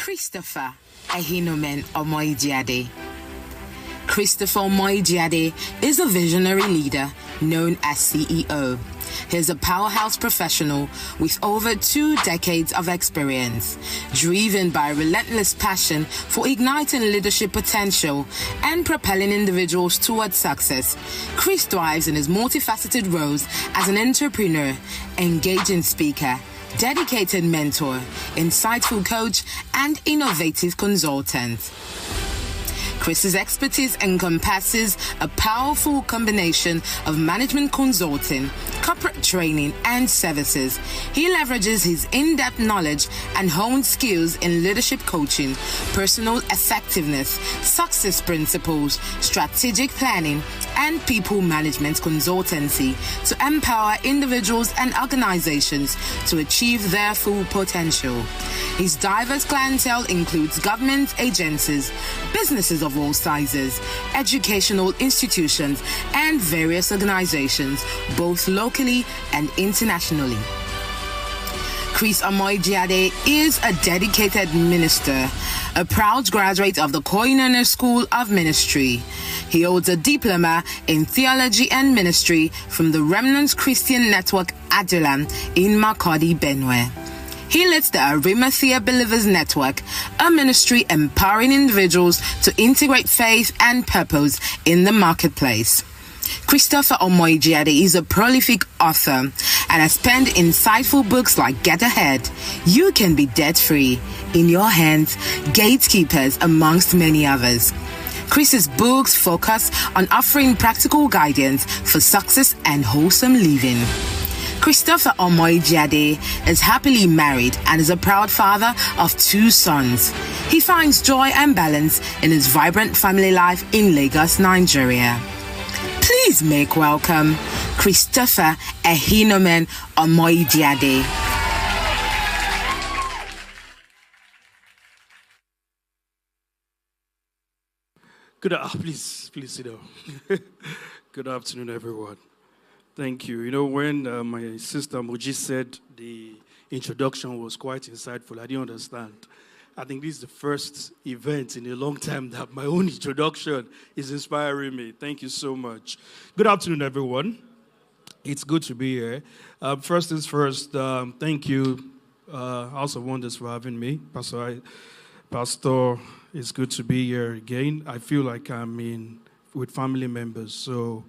Christopher Ehinomen Omoijiade. Christopher Omoijiade is a visionary leader known as CEO. He's a powerhouse professional with over 2 decades of experience, driven by a relentless passion for igniting leadership potential and propelling individuals towards success. Chris thrives in his multifaceted roles as an entrepreneur, engaging speaker, dedicated mentor, insightful coach, and innovative consultant. Chris's expertise encompasses a powerful combination of management consulting, corporate training, and services. He leverages his in-depth knowledge and honed skills in leadership coaching, personal effectiveness, success principles, strategic planning, and people management consultancy to empower individuals and organizations to achieve their full potential. His diverse clientele includes government agencies, businesses of all sizes, educational institutions, and various organizations, both locally and internationally. Chris Omoijiade is a dedicated minister, a proud graduate of the Koinonia School of Ministry. He holds a diploma in theology and ministry from the Remnant Christian Network Adulam in Makurdi, Benue. He leads the Arimathea Believers Network, a ministry empowering individuals to integrate faith and purpose in the marketplace. Christopher Omoijiade is a prolific author and has penned insightful books like Get Ahead, You Can Be Debt-Free, In Your Hands, Gatekeepers, amongst many others. Chris's books focus on offering practical guidance for success and wholesome living. Christopher Omoijiade is happily married and is a proud father of 2 sons. He finds joy and balance in his vibrant family life in Lagos, Nigeria. Please make welcome Christopher Ehinomen Omoijiade. Please sit down. Good afternoon, everyone. Thank you. You know, when my sister Moji said the introduction was quite insightful, I didn't understand. I think this is the first event in a long time that my own introduction is inspiring me. Thank you so much. Good afternoon, everyone. It's good to be here. First things first, thank you, House of Wonders, for having me. Pastor, it's good to be here again. I feel like I'm with family members, so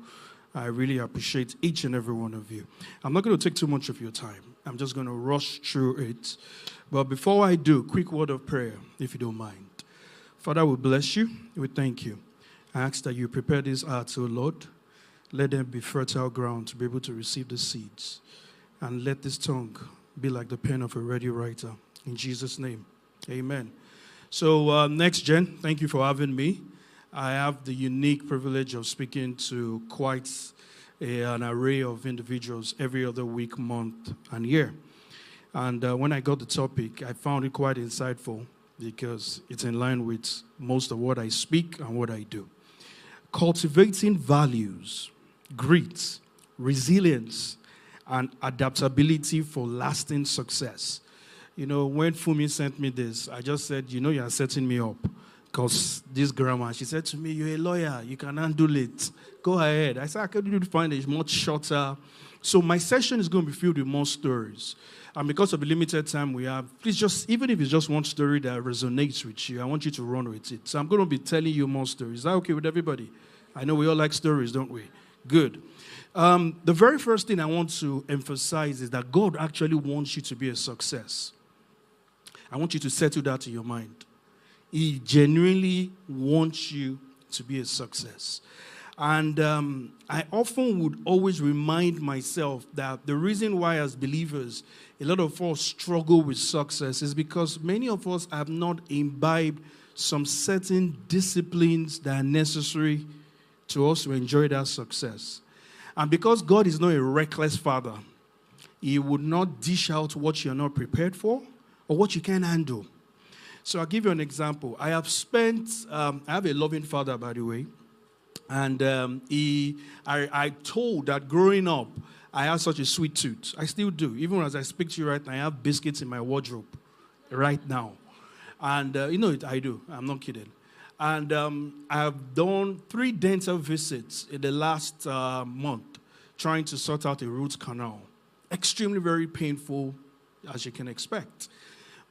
I really appreciate each and every one of you. I'm not going to take too much of your time. I'm just going to rush through it. But before I do, quick word of prayer, if you don't mind. Father, we bless you. We thank you. I ask that you prepare these hearts, O Lord. Let them be fertile ground to be able to receive the seeds. And let this tongue be like the pen of a ready writer. In Jesus' name, amen. So, NextGen, thank you for having me. I have the unique privilege of speaking to quite an array of individuals every other week, month, and year. And when I got the topic, I found it quite insightful because it's in line with most of what I speak and what I do. Cultivating values, grit, resilience, and adaptability for lasting success. You know, when Fumi sent me this, I just said, you know, you're setting me up. Because this grammar, she said to me, you're a lawyer, you can handle it. Go ahead. I said, I can find it much shorter. So my session is going to be filled with more stories. And because of the limited time we have, please just, even if it's just one story that resonates with you, I want you to run with it. So I'm going to be telling you more stories. Is that okay with everybody? I know we all like stories, don't we? Good. The very first thing I want to emphasize is that God actually wants you to be a success. I want you to settle that in your mind. He genuinely wants you to be a success. And I often would always remind myself that the reason why as believers, a lot of us struggle with success is because many of us have not imbibed some certain disciplines that are necessary to us to enjoy that success. And because God is not a reckless father, He would not dish out what you're not prepared for or what you can't handle. So I'll give you an example. I have a loving father, by the way. And I told that growing up, I had such a sweet tooth. I still do. Even as I speak to you right now, I have biscuits in my wardrobe right now. And, I do. I'm not kidding. And I've done 3 dental visits in the last month trying to sort out a root canal. Extremely very painful, as you can expect.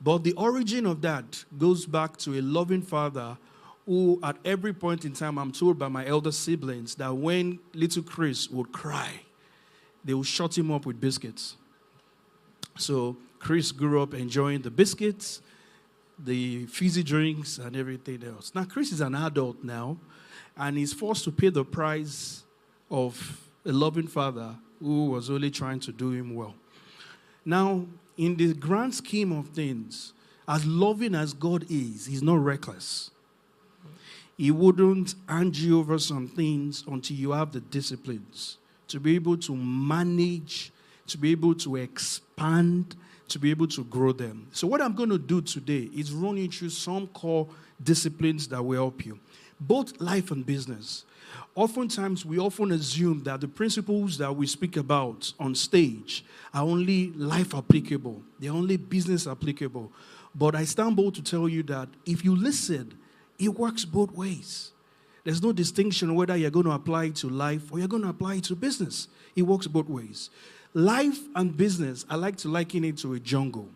But the origin of that goes back to a loving father who, at every point in time, I'm told by my elder siblings that when little Chris would cry, they would shut him up with biscuits. So Chris grew up enjoying the biscuits, the fizzy drinks, and everything else. Now, Chris is an adult now, and he's forced to pay the price of a loving father who was only trying to do him well. Now, in the grand scheme of things, as loving as God is, he's not reckless. He wouldn't hand you over some things until you have the disciplines to be able to manage, to be able to expand, to be able to grow them. So what I'm going to do today is run you through some core disciplines that will help you, both life and business. Oftentimes, we often assume that the principles that we speak about on stage are only life applicable. They're only business applicable. But I stand bold to tell you that if you listen, it works both ways. There's no distinction whether you're going to apply it to life or you're going to apply it to business. It works both ways. Life and business, I like to liken it to a jungle.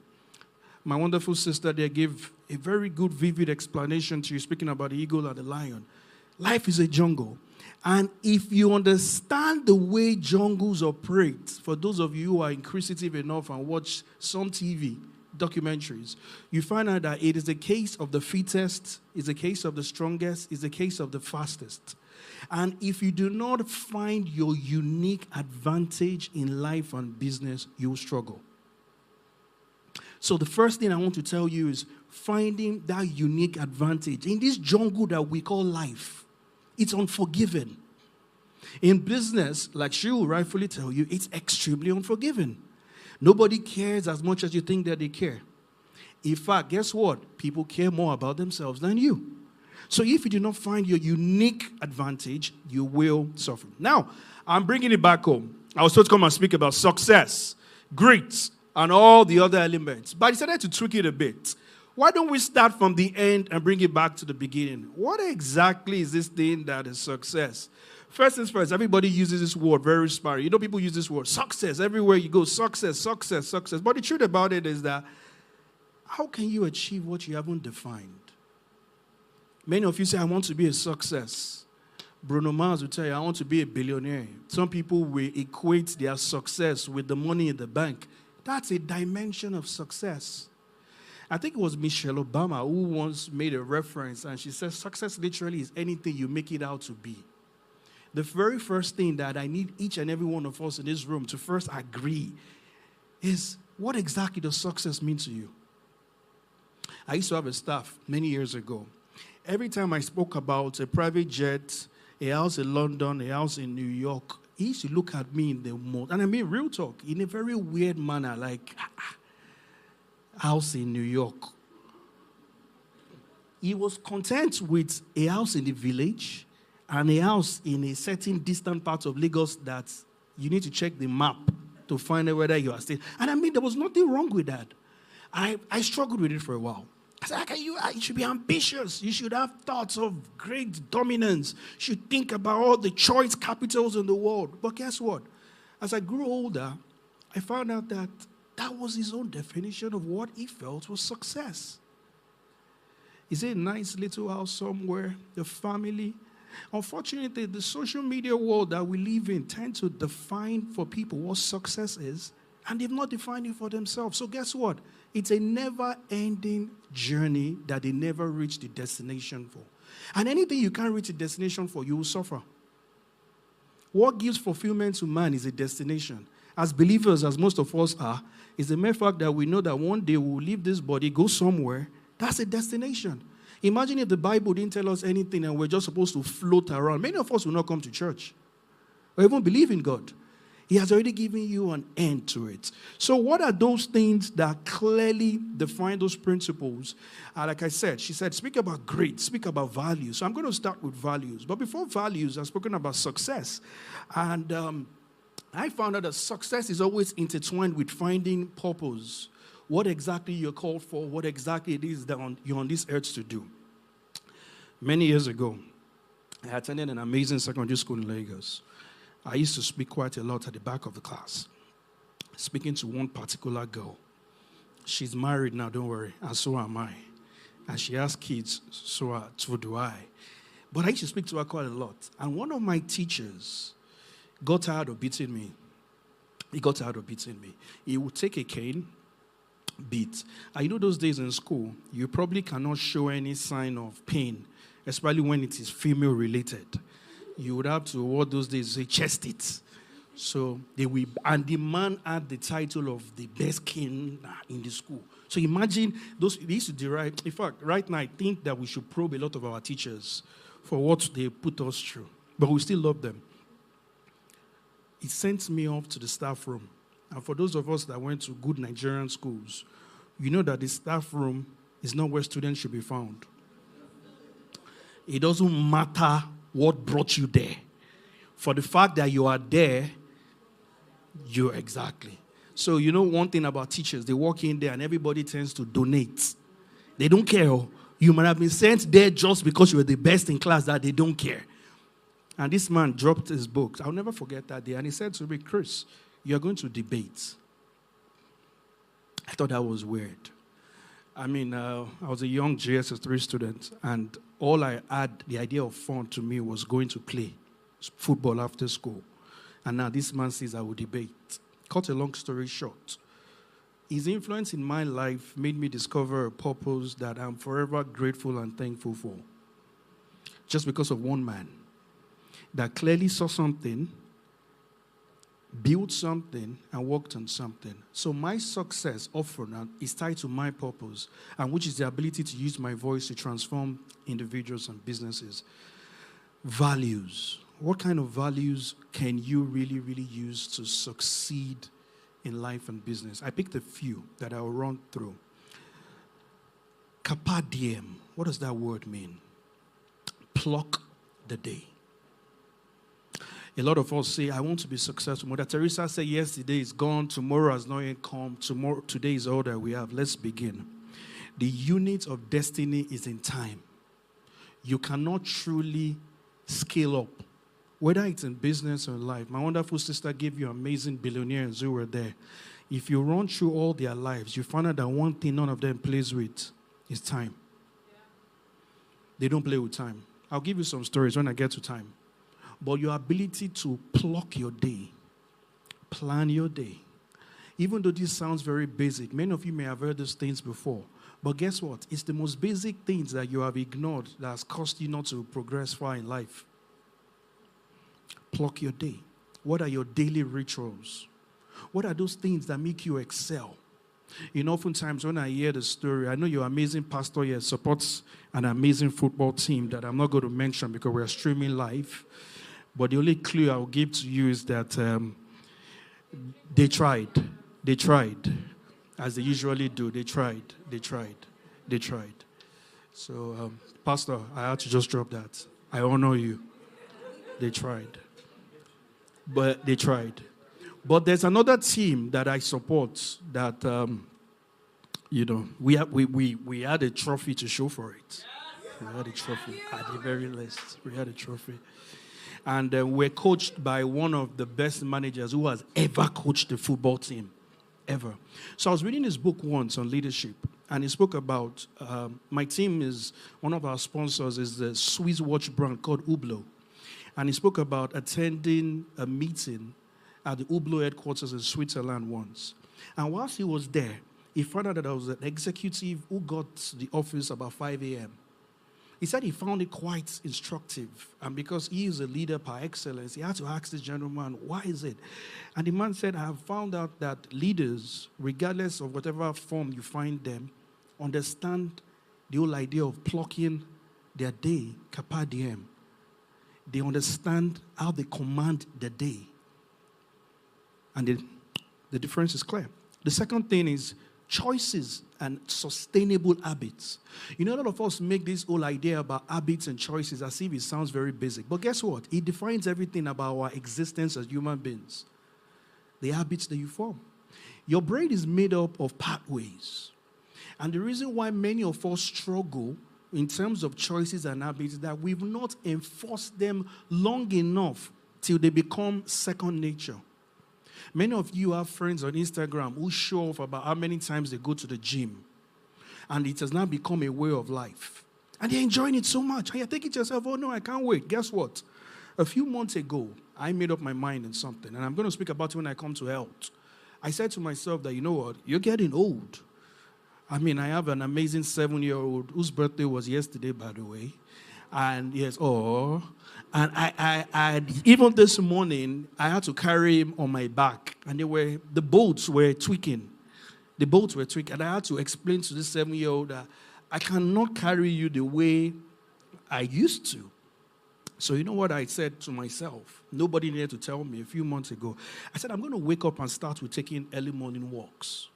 My wonderful sister there gave a very good, vivid explanation to you, speaking about the eagle and the lion. Life is a jungle. And if you understand the way jungles operate, for those of you who are inquisitive enough and watch some TV documentaries, you find out that it is the case of the fittest, it's the case of the strongest, it's the case of the fastest. And if you do not find your unique advantage in life and business, you will struggle. So the first thing I want to tell you is finding that unique advantage. In this jungle that we call life, it's unforgiving. In business, like she will rightfully tell you, it's extremely unforgiving. Nobody cares as much as you think that they care. In fact, guess what? People care more about themselves than you. So if you do not find your unique advantage, you will suffer. Now, I'm bringing it back home. I was supposed to come and speak about success, grit, and all the other elements. But I decided to tweak it a bit. Why don't we start from the end and bring it back to the beginning? What exactly is this thing that is success? First things first, everybody uses this word very sparingly. You know, people use this word, success. Everywhere you go, success, success, success. But the truth about it is that how can you achieve what you haven't defined? Many of you say, I want to be a success. Bruno Mars will tell you, I want to be a billionaire. Some people will equate their success with the money in the bank. That's a dimension of success. I think it was Michelle Obama who once made a reference, and she says success literally is anything you make it out to be. The very first thing that I need each and every one of us in this room to first agree is, what exactly does success mean to you? I used to have a staff many years ago. Every time I spoke about a private jet, a house in London, a house in New York, he used to look at me in the most, and I mean real talk, in a very weird manner, like, house in New York. He was content with a house in the village and a house in a certain distant part of Lagos that you need to check the map to find out whether you are still. And I mean, there was nothing wrong with that. I struggled with it for a while. I said, you should be ambitious. You should have thoughts of great dominance. You should think about all the choice capitals in the world. But guess what? As I grew older, I found out that that was his own definition of what he felt was success. Is it a nice little house somewhere, the family? Unfortunately, the social media world that we live in tend to define for people what success is, and they've not defined it for themselves. So guess what? It's a never-ending journey that they never reach the destination for. And anything you can't reach a destination for, you will suffer. What gives fulfillment to man is a destination. As believers, as most of us are, is the mere fact that we know that one day we will leave this body, go somewhere. That's a destination. Imagine if the Bible didn't tell us anything and we're just supposed to float around. Many of us will not come to church or even believe in God. He has already given you an end to it. So what are those things that clearly define those principles? Like I said, she said, speak about grit, speak about values. So I'm going to start with values. But before values, I've spoken about success. And I found out that success is always intertwined with finding purpose. what exactly you're called for, what exactly it is that you're on this earth to do. Many years ago, I attended an amazing secondary school in Lagos. I used to speak quite a lot at the back of the class, speaking to one particular girl. She's married now, don't worry, and so am I. And she has kids, so do I. But I used to speak to her quite a lot. And one of my teachers got tired of beating me. He got tired of beating me. He would take a cane, beat. And you know those days in school, you probably cannot show any sign of pain, especially when it is female related. You would have to, what those days say, chest it. So and the man had the title of the best king in the school. So imagine they used to derive. In fact, right now I think that we should probe a lot of our teachers for what they put us through, but we still love them. He sent me off to the staff room, and for those of us that went to good Nigerian schools, you know that the staff room is not where students should be found. It doesn't matter what brought you there. For the fact that you are there, you're exactly. So you know one thing about teachers, they walk in there and everybody tends to donate. They don't care. You might have been sent there just because you were the best in class, that they don't care. And this man dropped his books. I'll never forget that day. And he said to me, Chris, you're going to debate. I thought that was weird. I mean, I was a young GSS3 student, and all I had, the idea of fun to me was going to play football after school. And now this man says I will debate. Cut a long story short, his influence in my life made me discover a purpose that I'm forever grateful and thankful for. Just because of one man that clearly saw something, built something, and worked on something. So my success often is tied to my purpose, and which is the ability to use my voice to transform individuals and businesses. Values. What kind of values can you really, really use to succeed in life and business? I picked a few that I'll run through. Carpe diem. What does that word mean? Pluck the day. A lot of us say, I want to be successful. Mother Teresa said, yesterday is gone, tomorrow has not yet come, today is all that we have. Let's begin. The unit of destiny is in time. You cannot truly scale up, whether it's in business or life. My wonderful sister gave you amazing billionaires who were there. If you run through all their lives, you find out that one thing none of them plays with is time. They don't play with time. I'll give you some stories when I get to time. But your ability to pluck your day, plan your day. Even though this sounds very basic, many of you may have heard these things before. But guess what? It's the most basic things that you have ignored that has caused you not to progress far in life. Pluck your day. What are your daily rituals? What are those things that make you excel? You know, oftentimes when I hear the story, I know your amazing pastor here supports an amazing football team that I'm not going to mention because we're streaming live. But the only clue I'll give to you is that they tried. They tried. As they usually do. They tried. So, Pastor, I had to just drop that. I honor you. They tried. But they tried. But there's another team that I support that, we had a trophy to show for it. We had a trophy at the very least. We had a trophy. And we're coached by one of the best managers who has ever coached a football team, ever. So I was reading his book once on leadership, and he spoke about, my team is, one of our sponsors is the Swiss watch brand called Hublot. And he spoke about attending a meeting at the Hublot headquarters in Switzerland once. And whilst he was there, he found out that there was an executive who got to the office about 5 a.m. He said he found it quite instructive. And because he is a leader par excellence, he had to ask this gentleman, why is it? And the man said, I have found out that leaders, regardless of whatever form you find them, understand the whole idea of plucking their day, carpe diem. They understand how they command the day. And the difference is clear. The second thing is choices and sustainable habits. You know, a lot of us make this whole idea about habits and choices as if it sounds very basic. But guess what? It defines everything about our existence as human beings. The habits that you form. Your brain is made up of pathways. And the reason why many of us struggle in terms of choices and habits is that we've not enforced them long enough till they become second nature. Many of you have friends on Instagram who show off about how many times they go to the gym. And it has now become a way of life. And they're enjoying it so much. And you're thinking to yourself, oh no, I can't wait. Guess what? A few months ago, I made up my mind on something. And I'm going to speak about it when I come to health. I said to myself that, you know what? You're getting old. I mean, I have an amazing 7-year-old whose birthday was yesterday, by the way. And yes, and I even this morning, I had to carry him on my back. And the bolts were tweaking. And I had to explain to this 7-year-old that I cannot carry you the way I used to. So you know what I said to myself? Nobody needed to tell me a few months ago. I said, I'm going to wake up and start with taking early morning walks.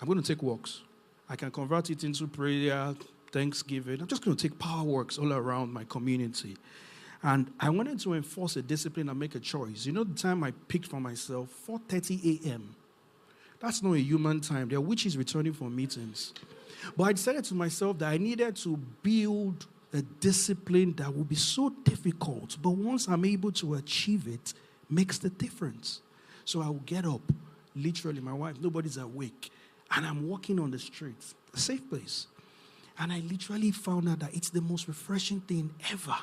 I'm going to take walks. I can convert it into prayer, Thanksgiving. I'm just going to take power walks all around my community. And I wanted to enforce a discipline and make a choice. You know the time I picked for myself? 4:30 a.m. That's not a human time. There are witches returning from meetings. But I decided to myself that I needed to build a discipline that will be so difficult, but once I'm able to achieve it, makes the difference. So I will get up, literally, my wife, nobody's awake, and I'm walking on the streets, a safe place. And I literally found out that it's the most refreshing thing ever.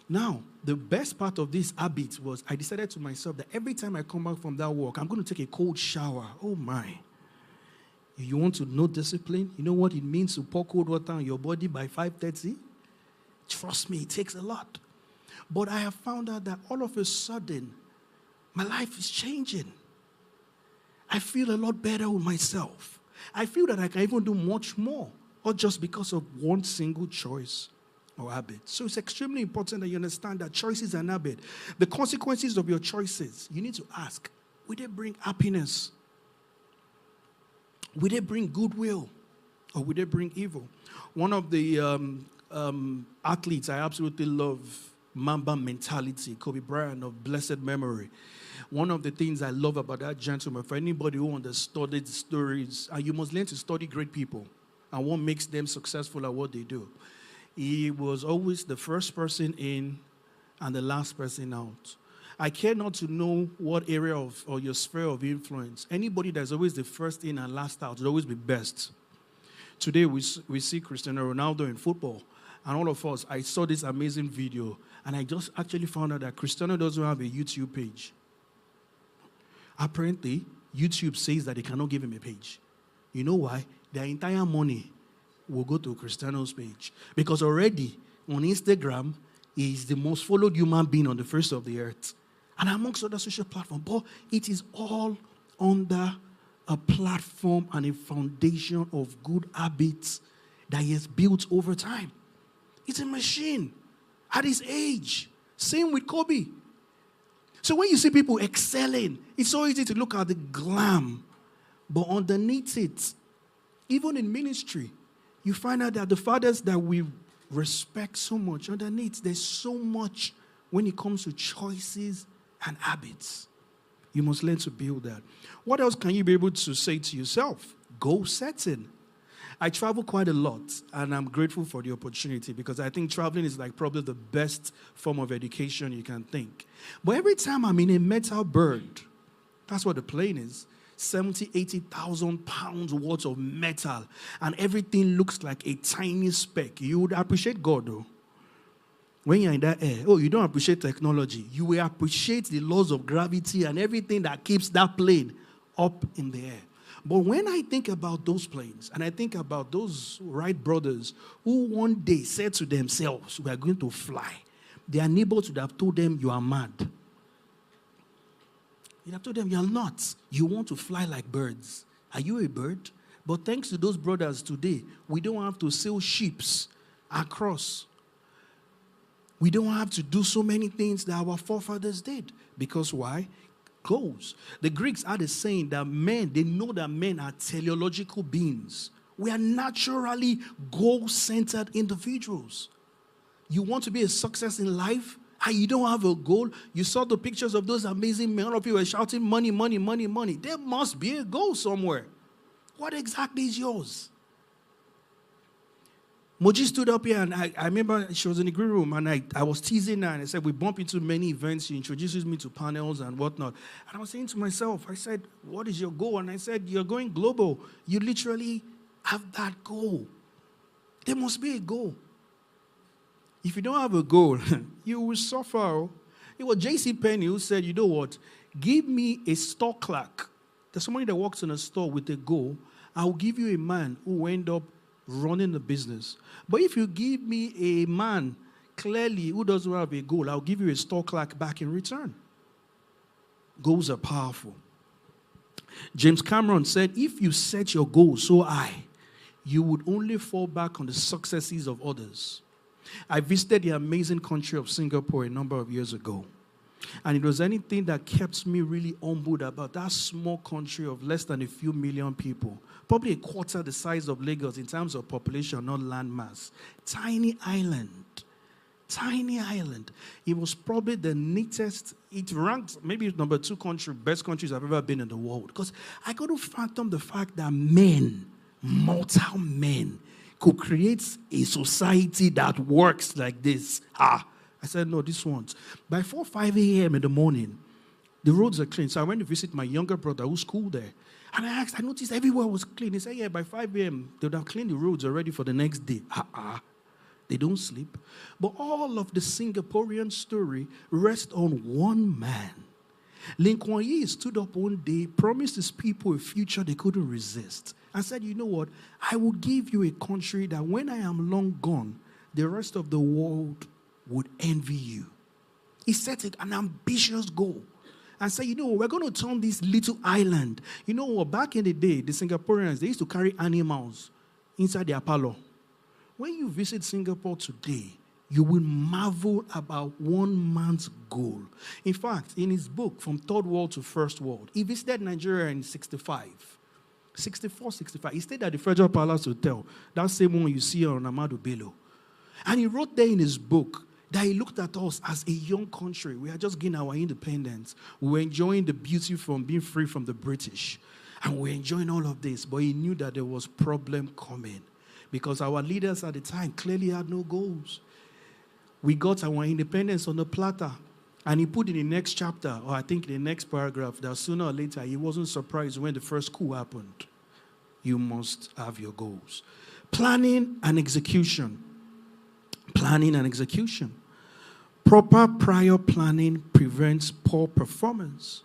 Now, the best part of this habit was I decided to myself that every time I come back from that walk, I'm going to take a cold shower. Oh my. You want to know discipline? You know what it means to pour cold water on your body by 5:30? Trust me, it takes a lot. But I have found out that all of a sudden, my life is changing. I feel a lot better with myself. I feel that I can even do much more, not just because of one single choice or habit. So it's extremely important that you understand that choice is an habit. The consequences of your choices, you need to ask, will they bring happiness? Will they bring goodwill? Or will they bring evil? One of the athletes I absolutely love, Mamba mentality, Kobe Bryant of blessed memory. One of the things I love about that gentleman, for anybody who understood the stories, and you must learn to study great people and what makes them successful at what they do. He was always the first person in and the last person out. I care not to know what area or your sphere of influence. Anybody that's always the first in and last out will always be best. Today we see Cristiano Ronaldo in football. And all of us, I saw this amazing video. And I just actually found out that Cristiano doesn't have a YouTube page. Apparently, YouTube says that they cannot give him a page. You know why? Their entire money will go to Cristiano's page. Because already on Instagram, he is the most followed human being on the face of the earth. And amongst other social platforms. But it is all under a platform and a foundation of good habits that he has built over time. It's a machine at his age. Same with Kobe. So when you see people excelling, it's so easy to look at the glam. But underneath it, even in ministry, you find out that the fathers that we respect so much, underneath, there's so much when it comes to choices and habits. You must learn to build that. What else can you be able to say to yourself? Goal setting. I travel quite a lot, and I'm grateful for the opportunity because I think traveling is like probably the best form of education you can think. But every time I'm in a metal bird, that's what the plane is, 70, 80,000 pounds worth of metal, and everything looks like a tiny speck. You would appreciate God, though. When you're in that air, you don't appreciate technology. You will appreciate the laws of gravity and everything that keeps that plane up in the air. But when I think about those planes, and I think about those Wright brothers who one day said to themselves, we are going to fly, their neighbors would have told them, you are mad. You'd have told them, you're not. You want to fly like birds. Are you a bird? But thanks to those brothers today, we don't have to sail ships across. We don't have to do so many things that our forefathers did. Because why? Goals. The Greeks had a saying that they know that men are teleological beings. We are naturally goal-centered individuals. You want to be a success in life? and you don't have a goal. You saw the pictures of those amazing men. All of you were shouting, money, money, money, money. There must be a goal somewhere. What exactly is yours? Moji stood up here, and I remember she was in the green room, and I was teasing her, and I said, we bump into many events. She introduces me to panels and whatnot. And I was saying to myself, I said, what is your goal? And I said, you're going global. You literally have that goal. There must be a goal. If you don't have a goal, you will suffer. It was J.C. Penney who said, you know what? Give me a store clerk. There's somebody that works in a store with a goal. I will give you a man who will end up running the business. But if you give me a man, clearly, who doesn't have a goal, I'll give you a store clerk back in return. Goals are powerful. James Cameron said, if you set your goals so high, you would only fall back on the successes of others. I visited the amazing country of Singapore a number of years ago. And it was anything that kept me really humbled about that small country of less than a few million people. Probably a quarter the size of Lagos in terms of population, not land mass. Tiny island. Tiny island. It was probably the neatest. It ranked maybe number 2 country, best countries I've ever been in the world. Because I couldn't fathom the fact that men, mortal men, could create a society that works like this. I said, no, this won't. By 4, 5 a.m. in the morning, the roads are clean. So I went to visit my younger brother who's schooled there. And I noticed everywhere was clean. He said, yeah, by 5 a.m., they would have cleaned the roads already for the next day. They don't sleep. But all of the Singaporean story rests on one man. Lee Kuan Yew stood up one day, promised his people a future they couldn't resist, and said, you know what? I will give you a country that when I am long gone, the rest of the world would envy you. He set it an ambitious goal and said, you know, we're going to turn this little island. You know, back in the day, the Singaporeans, they used to carry animals inside their parlor. When you visit Singapore today, you will marvel about one man's goal. In fact, in his book, From Third World to First World, he visited Nigeria in 64, 65. He stayed at the Federal Palace Hotel, that same one you see on Ahmadu Bello. And he wrote there in his book that he looked at us as a young country. We had just gained our independence. We were enjoying the beauty from being free from the British. And we were enjoying all of this. But he knew that there was problem coming. Because our leaders at the time clearly had no goals. We got our independence on the platter. And he put in the next chapter, or I think in the next paragraph, that sooner or later he wasn't surprised when the first coup happened. You must have your goals. Planning and execution. Planning and execution. Proper prior planning prevents poor performance.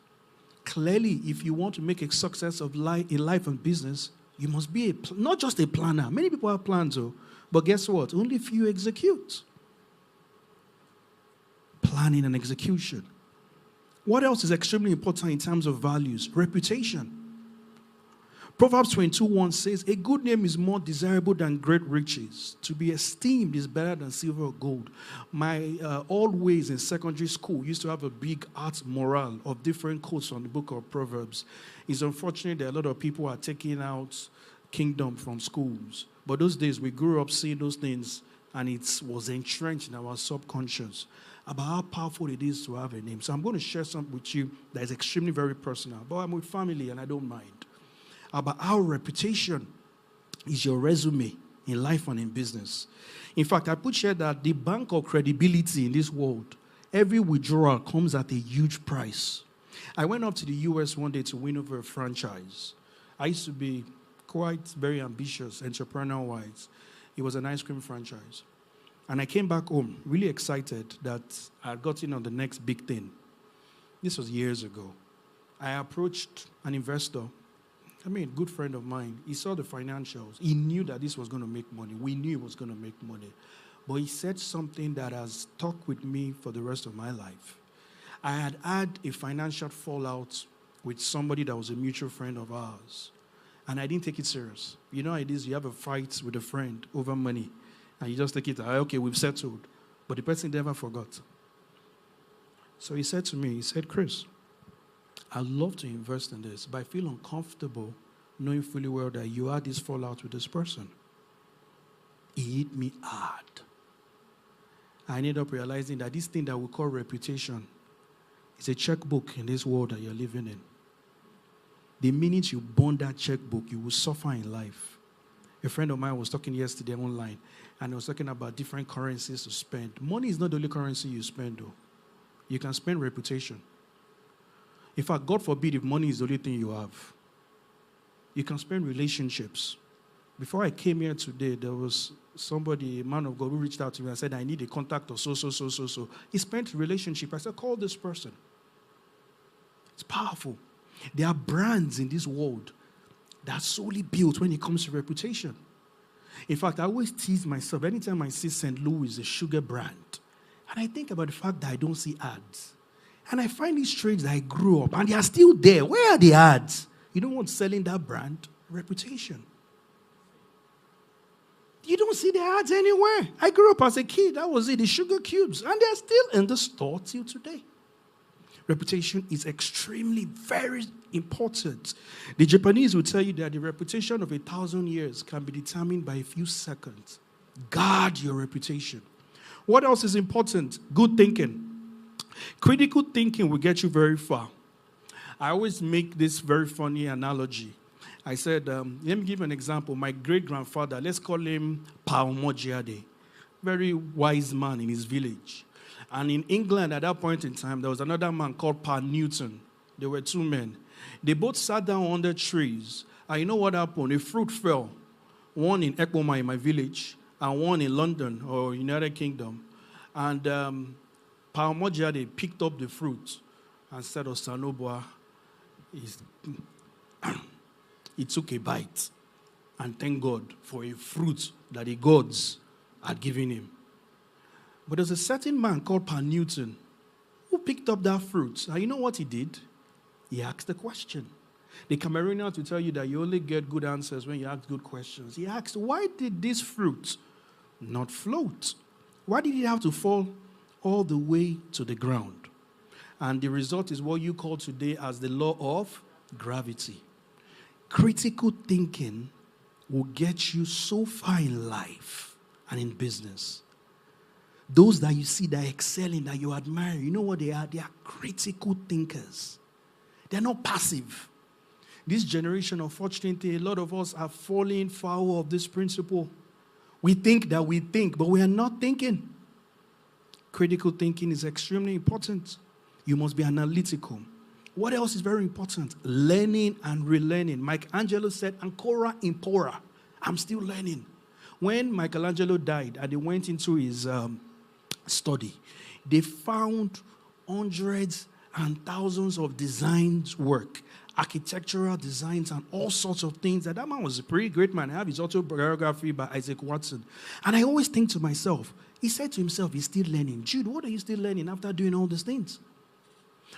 Clearly, if you want to make a success of in life and business, you must be not just a planner. Many people have plans, but guess what? Only few execute. Planning and execution. What else is extremely important in terms of values? Reputation. Proverbs 22:1 says, a good name is more desirable than great riches. To be esteemed is better than silver or gold. My always in secondary school used to have a big art morale of different quotes on the book of Proverbs. It's unfortunate that a lot of people are taking out kingdom from schools. But those days we grew up seeing those things, and it was entrenched in our subconscious about how powerful it is to have a name. So I'm going to share something with you that is extremely very personal. But I'm with family and I don't mind. About how reputation is your resume in life and in business. In fact, I put here that the bank of credibility in this world, every withdrawal comes at a huge price. I went up to the US one day to win over a franchise. I used to be quite very ambitious, entrepreneur-wise. It was an ice cream franchise. And I came back home really excited that I had gotten on the next big thing. This was years ago. I approached an investor. Good friend of mine. He saw the financials. He knew that this was going to make money. We knew it was going to make money. But he said something that has stuck with me for the rest of my life. I had had a financial fallout with somebody that was a mutual friend of ours. And I didn't take it serious. You know how it is, you have a fight with a friend over money. And you just take it, okay, we've settled. But the person never forgot. So he said to me, he said, Chris, I'd love to invest in this, but I feel uncomfortable knowing fully well that you had this fallout with this person. He hit me hard. I ended up realizing that this thing that we call reputation is a checkbook in this world that you're living in. The minute you burn that checkbook, you will suffer in life. A friend of mine was talking yesterday online, and he was talking about different currencies to spend. Money is not the only currency you spend, though. You can spend reputation. In fact, God forbid if money is the only thing you have. You can spend relationships. Before I came here today, there was somebody, a man of God, who reached out to me and said, I need a contact of so. He spent relationship. I said, call this person. It's powerful. There are brands in this world that are solely built when it comes to reputation. In fact, I always tease myself anytime I see St. Louis, a sugar brand, and I think about the fact that I don't see ads. And I find it strange that I grew up and they are still there. Where are the ads? You don't want selling that brand reputation. You don't see the ads anywhere. I grew up as a kid. That was it, the sugar cubes. And they're still in the store till today. Reputation is extremely, very important. The Japanese will tell you that the reputation of 1,000 years can be determined by a few seconds. Guard your reputation. What else is important? Good thinking. Critical thinking will get you very far. I always make this very funny analogy. I said, let me give you an example. My great-grandfather, let's call him Pa Omojiade, very wise man in his village. And in England at that point in time, there was another man called Pa Newton. There were two men. They both sat down under trees. And you know what happened? A fruit fell. One in Ekboma in my village, and one in London or United Kingdom. And Pa Omojiade picked up the fruit and said, Osanobua, he took a bite and thanked God for a fruit that the gods had given him. But there's a certain man called Pa Newton who picked up that fruit. And you know what he did? He asked a question. The Cameroonians will tell you that you only get good answers when you ask good questions. He asked, why did this fruit not float? Why did it have to fall all the way to the ground? And the result is what you call today as the law of gravity. Critical thinking will get you so far in life and in business. Those that you see that are excelling, that you admire, you know what they are? They are critical thinkers. They're not passive. This generation, unfortunately, a lot of us are falling foul of this principle. We think that we think, but we are not thinking. Critical thinking is extremely important. You must be analytical. What else is very important? Learning and relearning. Michelangelo said, ancora impora. I'm still learning. When Michelangelo died and they went into his study, they found hundreds and thousands of designs work, architectural designs and all sorts of things. That man was a pretty great man. I have his autobiography by Isaac Watson. And I always think to myself, he said to himself, he's still learning. Jude, what are you still learning after doing all these things?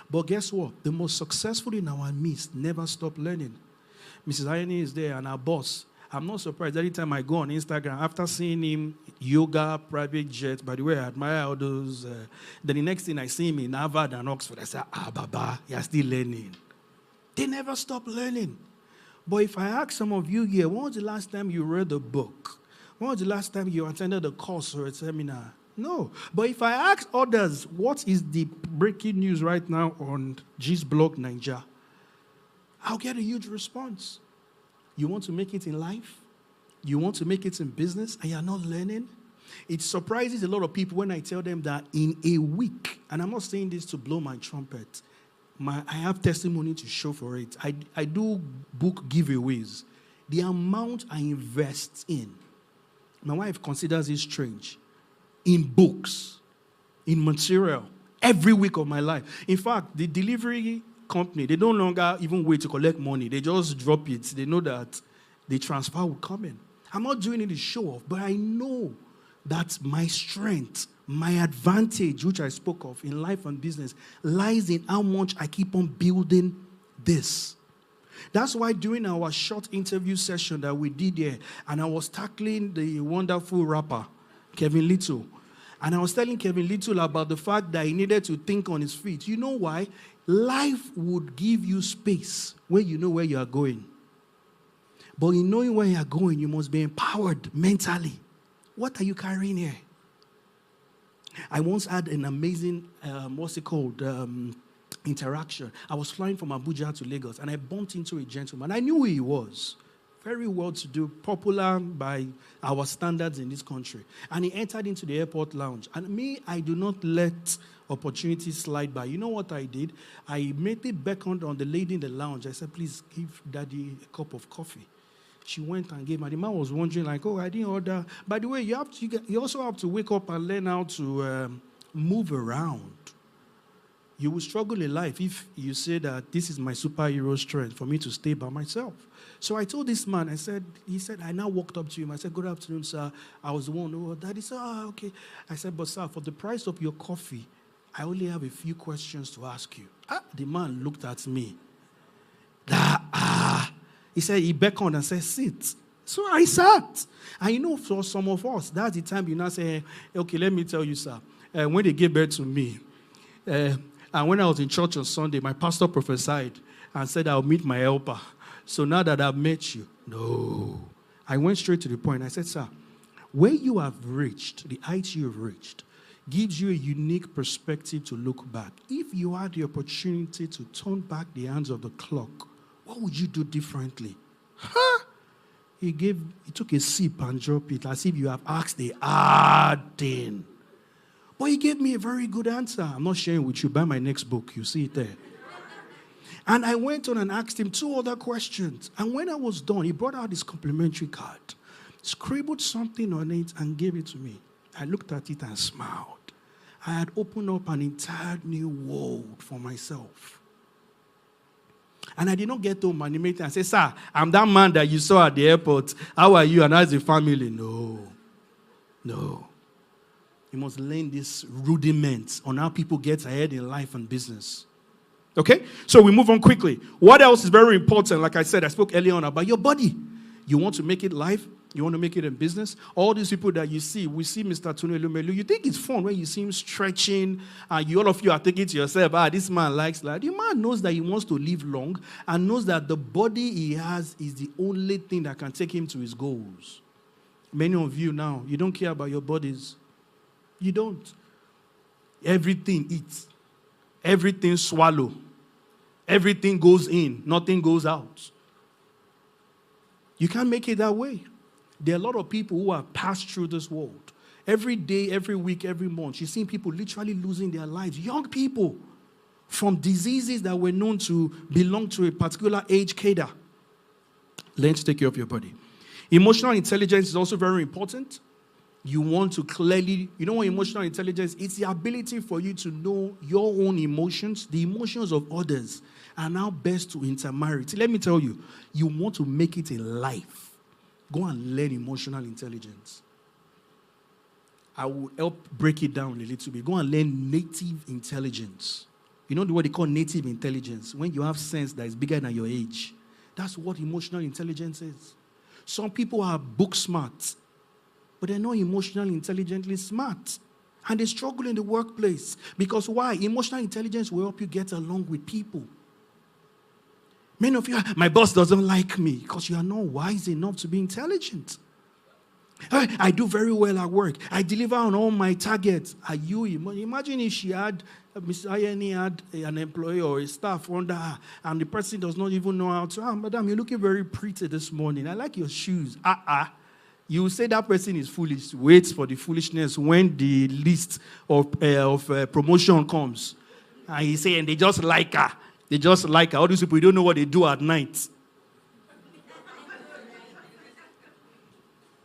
But guess what? The most successful in our midst never stop learning. Mrs. Ayani is there and our boss. I'm not surprised every time I go on Instagram, after seeing him, yoga, private jet, by the way, I admire all those. Then the next thing I see him in Harvard and Oxford, I say, Baba, you're still learning. They never stop learning. But if I ask some of you here, when was the last time you read a book? When was the last time you attended a course or a seminar? No. But if I ask others, what is the breaking news right now on G's blog, Nigeria? I'll get a huge response. You want to make it in life? You want to make it in business and you're not learning? It surprises a lot of people when I tell them that in a week, and I'm not saying this to blow my trumpet, I have testimony to show for it. I do book giveaways. The amount I invest in, my wife considers it strange, in books, in material, every week of my life. In fact, the delivery company, they no longer even wait to collect money. They just drop it. They know that the transfer will come in. I'm not doing it to show off, but I know that my strength, my advantage, which I spoke of in life and business, lies in how much I keep on building this. That's why during our short interview session that we did here, and I was tackling the wonderful rapper, Kevin Little, and I was telling Kevin Little about the fact that he needed to think on his feet. You know why? Life would give you space when you know where you are going. But in knowing where you are going, you must be empowered mentally. What are you carrying here? I once had an amazing, interaction. I was flying from Abuja to Lagos, and I bumped into a gentleman. I knew who he was. Very well-to-do, popular by our standards in this country. And he entered into the airport lounge. And me, I do not let opportunities slide by. You know what I did? I immediately beckoned on the lady in the lounge. I said, please give daddy a cup of coffee. She went and gave me. The man was wondering, like, oh, I didn't order. By the way, you also have to wake up and learn how to move around. You will struggle in life if you say that this is my superhero strength for me to stay by myself. So I told this man, he said, I now walked up to him. I said, good afternoon, sir. I was the one who, daddy said, okay. I said, but sir, for the price of your coffee, I only have a few questions to ask you. The man looked at me. He said, he beckoned and said, sit. So I sat. And you know, for some of us, that's the time you now say, okay, let me tell you, sir. When they gave birth to me, and when I was in church on Sunday, my pastor prophesied and said, I'll meet my helper. So now that I've met you, no. I went straight to the point. I said, sir, where you have reached, the heights you have reached, gives you a unique perspective to look back. If you had the opportunity to turn back the hands of the clock, what would you do differently? He took a sip and dropped it as if you have asked a hard thing. But he gave me a very good answer. I'm not sharing with you. Buy my next book. You see it there. And I went on and asked him 2 other questions. And when I was done, he brought out his complimentary card, scribbled something on it, and gave it to me. I looked at it and smiled. I had opened up an entire new world for myself. And I did not get home animated and say, sir, I'm that man that you saw at the airport. How are you? And how's the family? No. You must learn these rudiments on how people get ahead in life and business. Okay? So we move on quickly. What else is very important? Like I said, I spoke earlier on about your body. You want to make it life? You want to make it in business? All these people that you see, we see Mr. Tunu Elumelu. You think it's fun when you see him stretching, and all of you are thinking to yourself, this man likes life. The man knows that he wants to live long and knows that the body he has is the only thing that can take him to his goals. Many of you now, you don't care about your bodies. You don't. Everything eats. Everything swallow. Everything goes in. Nothing goes out. You can't make it that way. There are a lot of people who have passed through this world. Every day, every week, every month, you're seeing people literally losing their lives. Young people from diseases that were known to belong to a particular age cadre. Learn to take care of your body. Emotional intelligence is also very important. You want to clearly, you know what emotional intelligence is? It's the ability for you to know your own emotions, the emotions of others, and how best to intermarry. See, let me tell you, you want to make it in life. Go and learn emotional intelligence. I will help break it down a little bit. Go and learn native intelligence. You know what they call native intelligence? When you have sense that is bigger than your age. That's what emotional intelligence is. Some people are book smart, but they're not emotionally intelligently smart. And they struggle in the workplace. Because why? Emotional intelligence will help you get along with people. Many of you are, my boss doesn't like me because you are not wise enough to be intelligent. I do very well at work. I deliver on all my targets. Are you? Imagine if she had, Mr. Ayeni had an employee or a staff under her, and the person does not even know how to. Madam, you're looking very pretty this morning. I like your shoes. You say that person is foolish. Wait for the foolishness when the list of promotion comes. And he say, and they just like her. They just like her. All these people, you don't know what they do at night.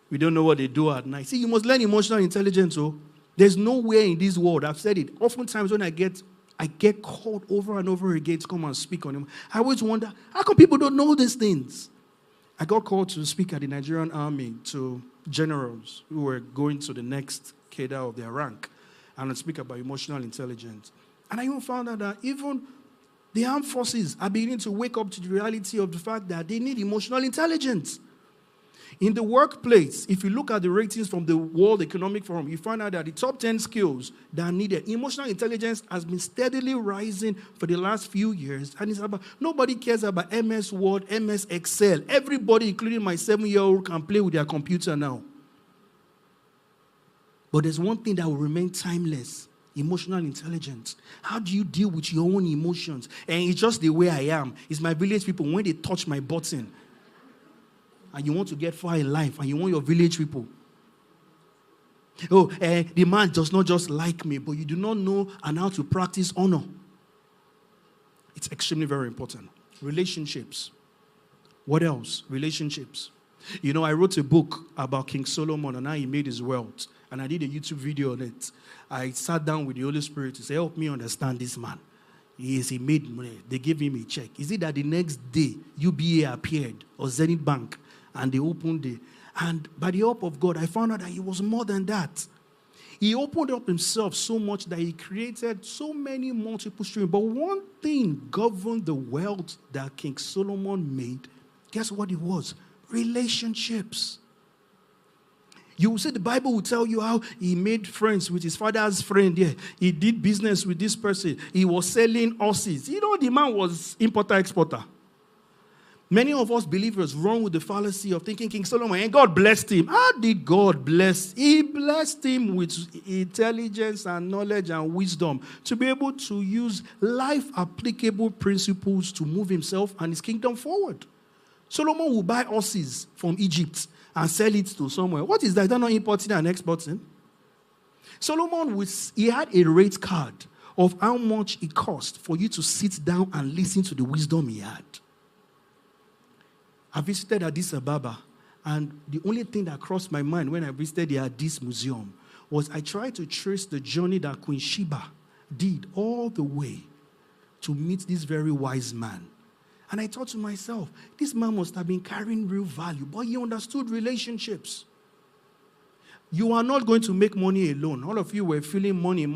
We don't know what they do at night. See, you must learn emotional intelligence. Oh, there's nowhere in this world. I've said it. Oftentimes when I get called over and over again to come and speak on them, I always wonder, how come people don't know these things? I got called to speak at the Nigerian army to generals who were going to the next cadre of their rank and to speak about emotional intelligence. And I even found out that even the armed forces are beginning to wake up to the reality of the fact that they need emotional intelligence. In the workplace, if you look at the ratings from the World Economic Forum, you find out that the top 10 skills that are needed, emotional intelligence has been steadily rising for the last few years. And it's about, nobody cares about MS Word, MS Excel. Everybody, including my 7-year-old, can play with their computer now. But there's one thing that will remain timeless: emotional intelligence. How do you deal with your own emotions? And it's just the way I am. It's my village people, when they touch my button, and you want to get far in life, and you want your village people. The man does not just like me, but you do not know and how to practice honor. It's extremely very important. Relationships. What else? Relationships. You know, I wrote a book about King Solomon and how he made his wealth. And I did a YouTube video on it. I sat down with the Holy Spirit to say, help me understand this man. He made money. They gave him a check. Is it that the next day UBA appeared, or Zenith Bank, and they opened it? And by the help of God, I found out that he was more than that. He opened up himself so much that he created so many multiple streams. But one thing governed the wealth that King Solomon made. Guess what it was? Relationships. You will see the Bible will tell you how he made friends with his father's friend. Yeah, he did business with this person. He was selling horses. You know, the man was importer-exporter. Many of us believers run with the fallacy of thinking King Solomon, and God blessed him. How did God bless? He blessed him with intelligence and knowledge and wisdom to be able to use life-applicable principles to move himself and his kingdom forward. Solomon will buy horses from Egypt and sell it to somewhere. What is that? Is that not importing and exporting? Solomon, he had a rate card of how much it cost for you to sit down and listen to the wisdom he had. I visited Addis Ababa, and the only thing that crossed my mind when I visited the Addis Museum was I tried to trace the journey that Queen Sheba did all the way to meet this very wise man. And I thought to myself, this man must have been carrying real value, but he understood relationships. You are not going to make money alone. All of you were feeling money.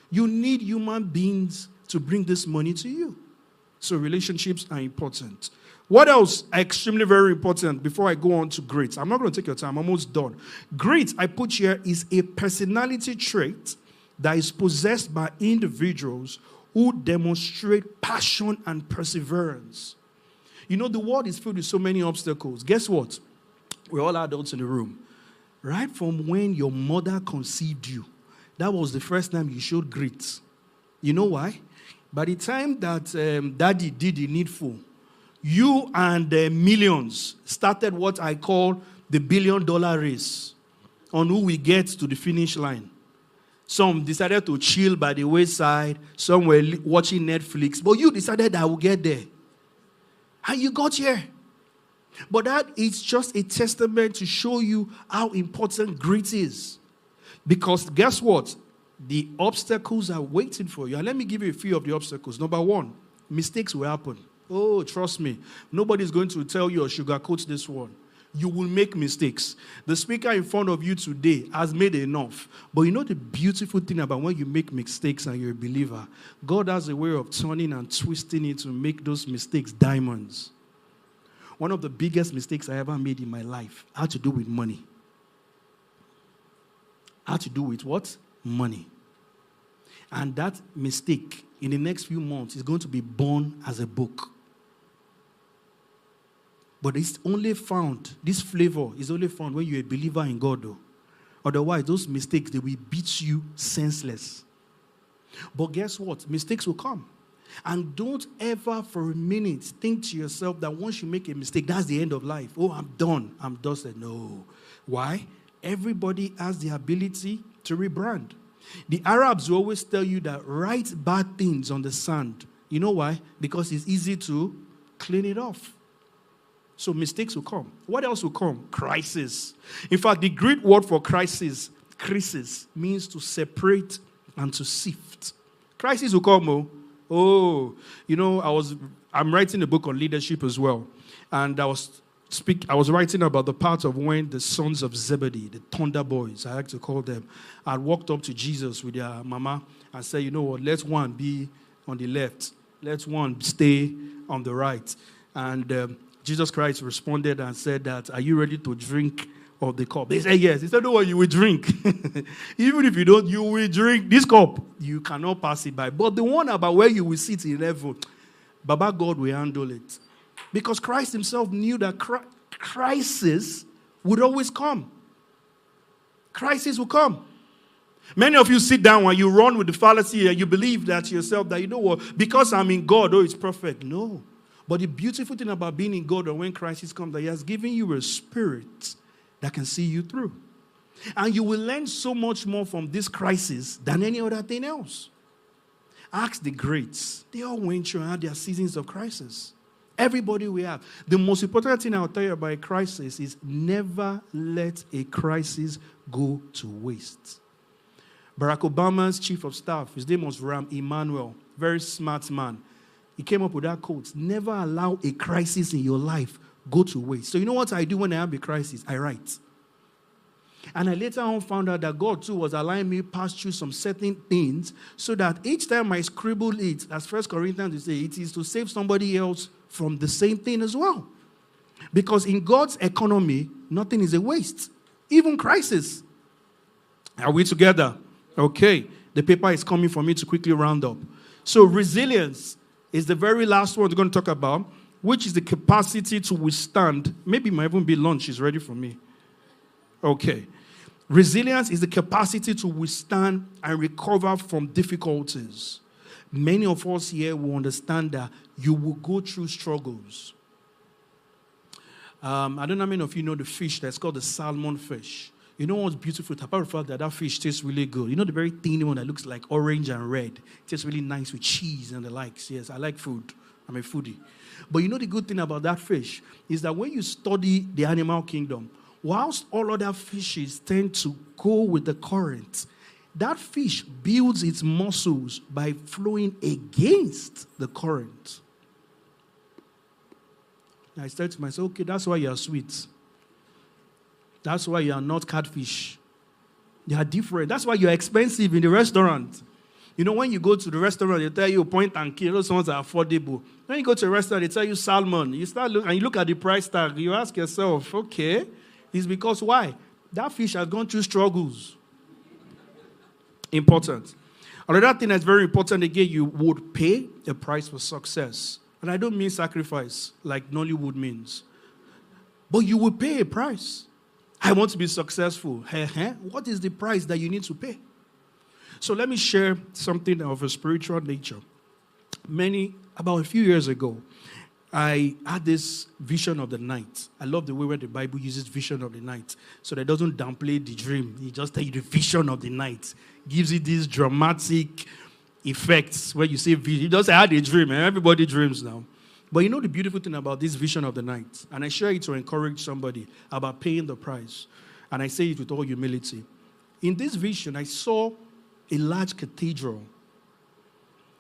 You need human beings to bring this money to you. So relationships are important. What else are extremely very important before I go on to grit? I'm not going to take your time. I'm almost done. Grit, I put here, is a personality trait that is possessed by individuals who demonstrate passion and perseverance. You know, the world is filled with so many obstacles. Guess what? We're all adults in the room. Right from when your mother conceived you, that was the first time you showed grit. You know why? By the time that daddy did the needful, you and millions started what I call the $1 billion race on who will get to the finish line. Some decided to chill by the wayside. Some were watching Netflix. But you decided I will get there. And you got here. But that is just a testament to show you how important grit is. Because guess what? The obstacles are waiting for you. And let me give you a few of the obstacles. Number one, mistakes will happen. Oh, trust me. Nobody's going to tell you or sugarcoat this one. You will make mistakes. The speaker in front of you today has made enough. But you know the beautiful thing about when you make mistakes and you're a believer? God has a way of turning and twisting it to make those mistakes diamonds. One of the biggest mistakes I ever made in my life had to do with money. Had to do with what? Money. And that mistake in the next few months is going to be born as a book. But it's only found, this flavor is only found when you're a believer in God, though. Otherwise, those mistakes, they will beat you senseless. But guess what? Mistakes will come. And don't ever for a minute think to yourself that once you make a mistake, that's the end of life. Oh, I'm done. I'm dusted. No. Why? Everybody has the ability to rebrand. The Arabs will always tell you that write bad things on the sand. You know why? Because it's easy to clean it off. So mistakes will come. What else will come? Crisis. In fact, the Greek word for crisis means to separate and to sift. Crisis will come. Oh, you know, I'm writing a book on leadership as well. And I was writing about the part of when the sons of Zebedee, the thunder boys, I like to call them, had walked up to Jesus with their mama and said, you know what, let one be on the left. Let one stay on the right. And Jesus Christ responded and said that, are you ready to drink of the cup? They said, yes. He said, no, you will drink. Even if you don't, you will drink this cup. You cannot pass it by. But the one about where you will sit in heaven, Baba God will handle it. Because Christ himself knew that crisis would always come. crisis will come. Many of you sit down and you run with the fallacy and you believe that to yourself that, you know what, because I'm in God, oh, it's perfect. No. But the beautiful thing about being in God, or when crisis comes, that He has given you a spirit that can see you through. And you will learn so much more from this crisis than any other thing else. Ask the greats. They all went through and had their seasons of crisis. Everybody we have. The most important thing I'll tell you about a crisis is never let a crisis go to waste. Barack Obama's chief of staff, his name was Rahm Emanuel, very smart man. He came up with that quote: never allow a crisis in your life go to waste. So you know what I do when I have a crisis? I write. And I later on found out that God too was allowing me pass through some certain things so that each time I scribble it, as 1 Corinthians will say, it is to save somebody else from the same thing as well. Because in God's economy, nothing is a waste. Even crisis. Are we together? Okay. The paper is coming for me to quickly round up. So resilience is the very last one we're going to talk about, which is the capacity to withstand. Maybe it might even be lunch is ready for me. Okay. Resilience is the capacity to withstand and recover from difficulties. Many of us here will understand that you will go through struggles. I don't know how many of you know the fish that's called the salmon fish. You know what's beautiful? Apart from the fact that fish tastes really good. You know the very thin one that looks like orange and red? It tastes really nice with cheese and the likes. Yes, I like food. I'm a foodie. But you know the good thing about that fish is that when you study the animal kingdom, whilst all other fishes tend to go with the current, that fish builds its muscles by flowing against the current. I said to myself, okay, that's why you are sweet. That's why you are not catfish. They are different. That's why you're expensive in the restaurant. You know, when you go to the restaurant, they tell you point and kill. Those ones are affordable. When you go to a restaurant, they tell you salmon. You start and you look at the price tag. You ask yourself, okay, it's because why? That fish has gone through struggles. Important. Another thing that's very important, again, you would pay a price for success. And I don't mean sacrifice like Nollywood means. But you will pay a price. I want to be successful. What is the price that you need to pay? So let me share something of a spiritual nature. About a few years ago, I had this vision of the night. I love the way where the Bible uses vision of the night. So that it doesn't downplay the dream. It just tells you the vision of the night. Gives you these dramatic effects where you say vision. You just say, I had a dream, and everybody dreams now. But you know the beautiful thing about this vision of the night, and I share it to encourage somebody about paying the price, and I say it with all humility. In this vision, I saw a large cathedral.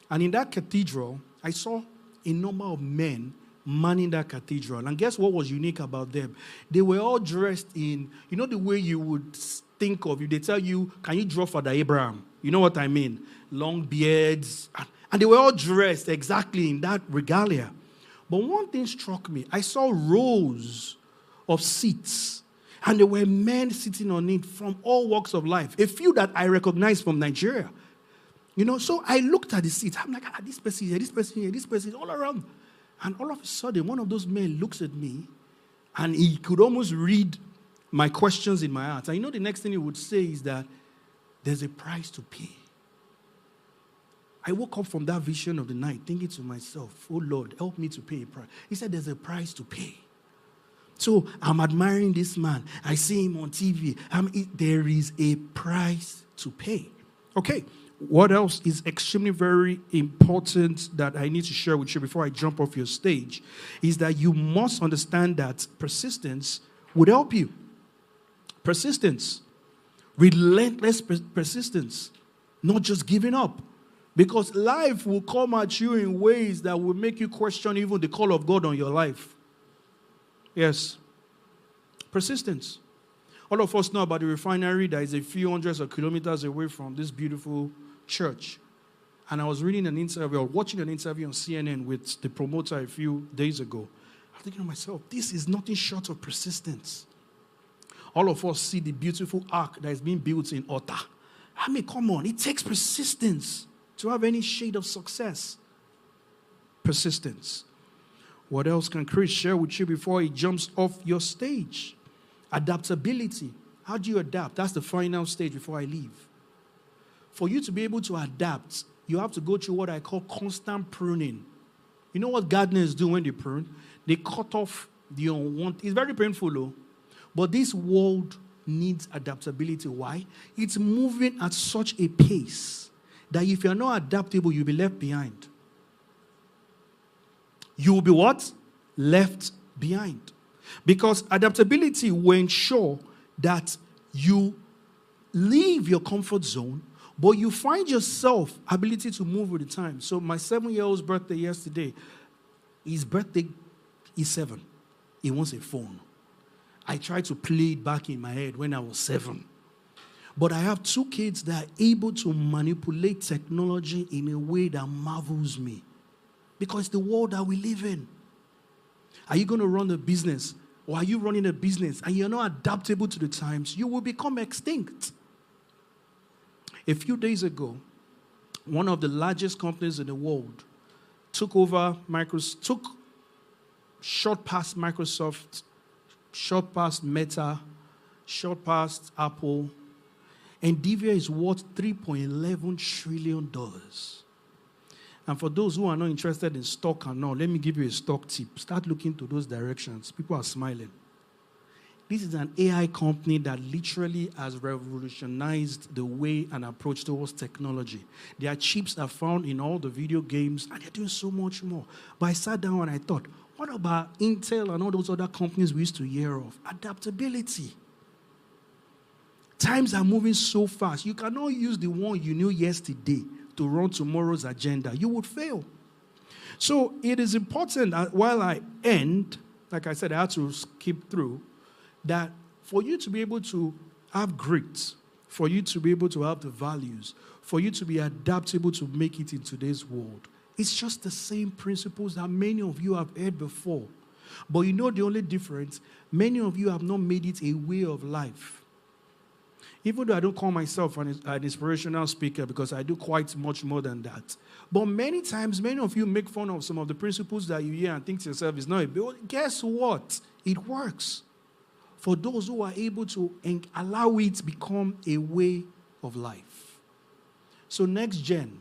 And in that cathedral, I saw a number of men manning that cathedral. And guess what was unique about them? They were all dressed in, you know the way you would think of, if they tell you, can you draw Father Abraham? You know what I mean? Long beards. And they were all dressed exactly in that regalia. But one thing struck me. I saw rows of seats. And there were men sitting on it from all walks of life. A few that I recognized from Nigeria. You know, so I looked at the seats. I'm like, this person here, this person here, this person all around. And all of a sudden, one of those men looks at me, and he could almost read my questions in my heart. And you know the next thing he would say is that there's a price to pay. I woke up from that vision of the night thinking to myself, oh Lord, help me to pay a price. He said there's a price to pay. So I'm admiring this man. I see him on TV. There is a price to pay. Okay, what else is extremely very important that I need to share with you before I jump off your stage is that you must understand that persistence would help you. Persistence. Relentless persistence. Not just giving up. Because life will come at you in ways that will make you question even the call of God on your life. Yes. Persistence. All of us know about the refinery that is a few hundreds of kilometers away from this beautiful church. And I was reading an interview, or watching an interview on CNN with the promoter a few days ago. I was thinking to myself, this is nothing short of persistence. All of us see the beautiful ark that is being built in Otta. I mean, come on, it takes persistence to have any shade of success. Persistence. What else can Chris share with you before he jumps off your stage? Adaptability. How do you adapt? That's the final stage before I leave. For you to be able to adapt, you have to go through what I call constant pruning. You know what gardeners do when they prune? They cut off the unwanted. It's very painful, though. But this world needs adaptability. Why? It's moving at such a pace that if you're not adaptable, you'll be left behind. You will be what? Left behind. Because adaptability will ensure that you leave your comfort zone, but you find yourself ability to move with the time. So my 7-year-old's birthday yesterday, his birthday is 7. He wants a phone. I tried to play it back in my head when I was 7. But I have 2 kids that are able to manipulate technology in a way that marvels me. Because it's the world that we live in. Are you going to run a business? Or are you running a business and you're not adaptable to the times? You will become extinct. A few days ago, one of the largest companies in the world took short past Microsoft, short past Meta, short past Apple, and NVIDIA is worth $3.11 trillion. And for those who are not interested in stock and all, let me give you a stock tip. Start looking to those directions. People are smiling. This is an AI company that literally has revolutionized the way and approach towards technology. Their chips are found in all the video games, and they're doing so much more. But I sat down and I thought, what about Intel and all those other companies we used to hear of? Adaptability. Times are moving so fast. You cannot use the one you knew yesterday to run tomorrow's agenda. You would fail. So it is important that while I end, like I said, I had to skip through, that for you to be able to have grit, for you to be able to have the values, for you to be adaptable to make it in today's world, it's just the same principles that many of you have heard before. But you know the only difference, many of you have not made it a way of life. Even though I don't call myself an inspirational speaker because I do quite much more than that. But many times, many of you make fun of some of the principles that you hear and think to yourself, it's not a big deal. Guess what? It works. For those who are able to allow it to become a way of life. So NextGen,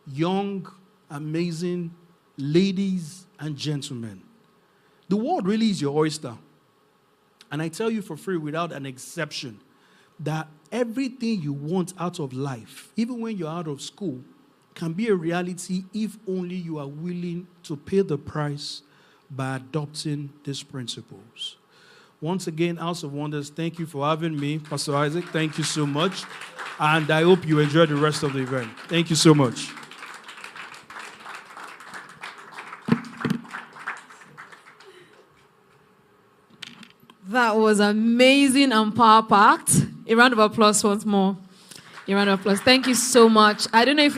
young, amazing ladies and gentlemen, the world really is your oyster. And I tell you for free without an exception, that everything you want out of life, even when you're out of school, can be a reality if only you are willing to pay the price by adopting these principles. Once again, House of Wonders, thank you for having me. Pastor Isaac, thank you so much. And I hope you enjoy the rest of the event. Thank you so much. That was amazing and power-packed. A round of applause once more. A round of applause. Thank you so much. I don't know if